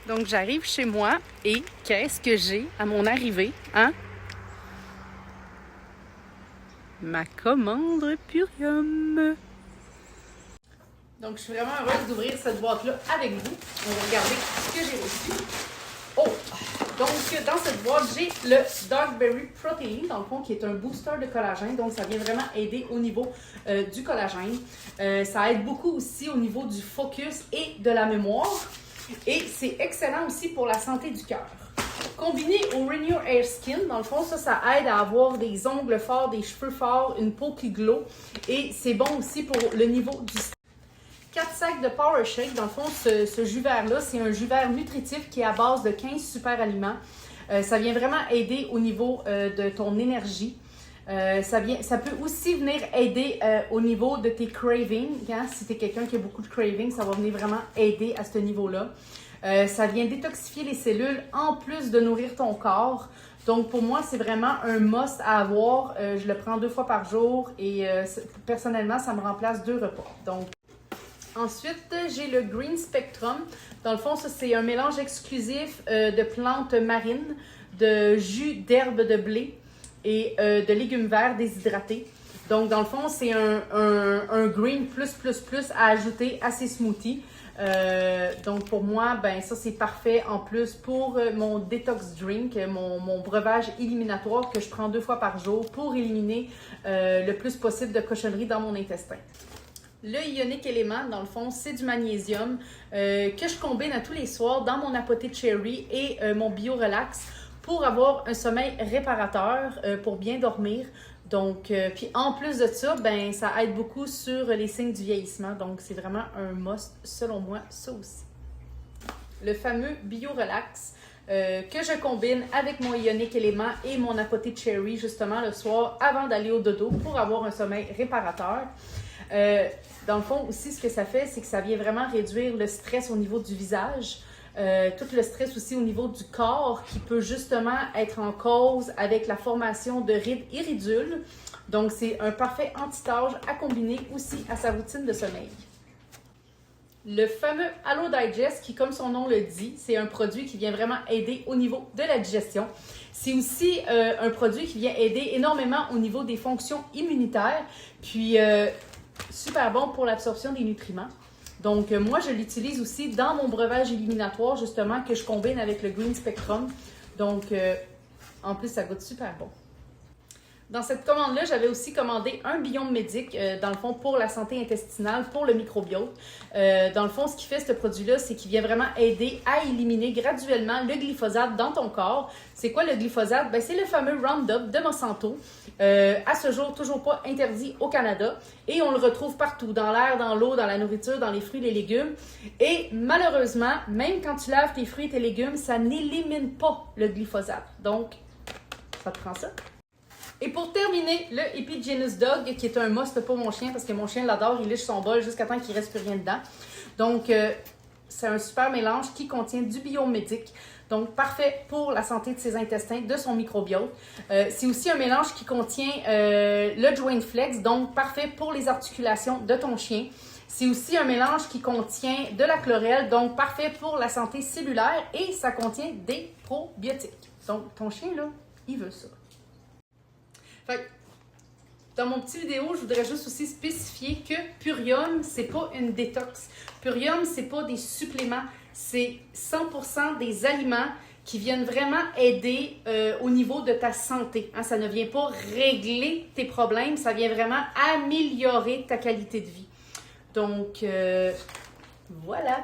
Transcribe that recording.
Donc, j'arrive chez moi et qu'est-ce que j'ai à mon arrivée, hein? Ma commande Purium. Donc, je suis vraiment heureuse d'ouvrir cette boîte-là avec vous. On va regarder ce que j'ai reçu. Oh! Donc, dans cette boîte, j'ai le Dogberry Protein, dans le fond, qui est un booster de collagène. Donc, ça vient vraiment aider au niveau du collagène. Ça aide beaucoup aussi au niveau du focus et de la mémoire. Et c'est excellent aussi pour la santé du cœur. Combiné au Renew Air Skin, dans le fond, ça aide à avoir des ongles forts, des cheveux forts, une peau qui glow. Et c'est bon aussi pour le niveau du stress. 4 sacs de Power Shake. Dans le fond, ce jus vert-là, c'est un jus vert nutritif qui est à base de 15 super aliments. Ça vient vraiment aider au niveau de ton énergie. Ça peut aussi venir aider au niveau de tes cravings. Hein? Si tu es quelqu'un qui a beaucoup de cravings, ça va venir vraiment aider à ce niveau-là. Ça vient détoxifier les cellules en plus de nourrir ton corps. Donc, pour moi, c'est vraiment un must à avoir. Je le prends 2 fois par jour et personnellement, ça me remplace 2 repas. Donc, ensuite, j'ai le Green Spectrum. Dans le fond, ça, c'est un mélange exclusif de plantes marines, de jus d'herbe de blé et de légumes verts déshydratés. Donc, dans le fond, c'est un green plus à ajouter à ces smoothies. Donc, pour moi, ben ça, c'est parfait en plus pour mon detox drink, mon breuvage éliminatoire que je prends 2 fois par jour pour éliminer le plus possible de cochonneries dans mon intestin. Le Ionic Element, dans le fond, c'est du magnésium que je combine à tous les soirs dans mon Apothé Cherry et mon Bio Relax pour avoir un sommeil réparateur, pour bien dormir. Donc, puis en plus de ça, ben ça aide beaucoup sur les signes du vieillissement. Donc, c'est vraiment un must, selon moi, ça aussi. Le fameux Bio Relax que je combine avec mon Ionic Element et mon Apothé Cherry, justement, le soir avant d'aller au dodo pour avoir un sommeil réparateur. Dans le fond, aussi, ce que ça fait, c'est que ça vient vraiment réduire le stress au niveau du visage. Tout le stress aussi au niveau du corps qui peut justement être en cause avec la formation de rides iridules. Donc, c'est un parfait anti-tache à combiner aussi à sa routine de sommeil. Le fameux Allo Digest qui, comme son nom le dit, c'est un produit qui vient vraiment aider au niveau de la digestion. C'est aussi un produit qui vient aider énormément au niveau des fonctions immunitaires. Puis, super bon pour l'absorption des nutriments. Donc, moi, je l'utilise aussi dans mon breuvage éliminatoire, justement, que je combine avec le Green Spectrum. Donc, en plus, ça goûte super bon. Dans cette commande-là, j'avais aussi commandé un Biome Medic, dans le fond, pour la santé intestinale, pour le microbiote. Dans le fond, ce qui fait ce produit-là, c'est qu'il vient vraiment aider à éliminer graduellement le glyphosate dans ton corps. C'est quoi le glyphosate? Ben, c'est le fameux Roundup de Monsanto. À ce jour, toujours pas interdit au Canada. Et on le retrouve partout, dans l'air, dans l'eau, dans la nourriture, dans les fruits, les légumes. Et malheureusement, même quand tu laves tes fruits et tes légumes, ça n'élimine pas le glyphosate. Donc, ça te prend ça. Et pour terminer, le Epigenus Dog, qui est un must pour mon chien, parce que mon chien l'adore, il liche son bol jusqu'à temps qu'il ne reste plus rien dedans. Donc, c'est un super mélange qui contient du Biome Medic. Donc, parfait pour la santé de ses intestins, de son microbiote. C'est aussi un mélange qui contient le Joint Flex, donc parfait pour les articulations de ton chien. C'est aussi un mélange qui contient de la chlorelle, donc parfait pour la santé cellulaire et ça contient des probiotiques. Donc, ton chien, là, il veut ça. Fait, dans mon petit vidéo, je voudrais juste aussi spécifier que Purium, c'est pas une détox. Purium, c'est pas des suppléments. C'est 100% des aliments qui viennent vraiment aider au niveau de ta santé. Hein, ça ne vient pas régler tes problèmes, ça vient vraiment améliorer ta qualité de vie. Donc, voilà.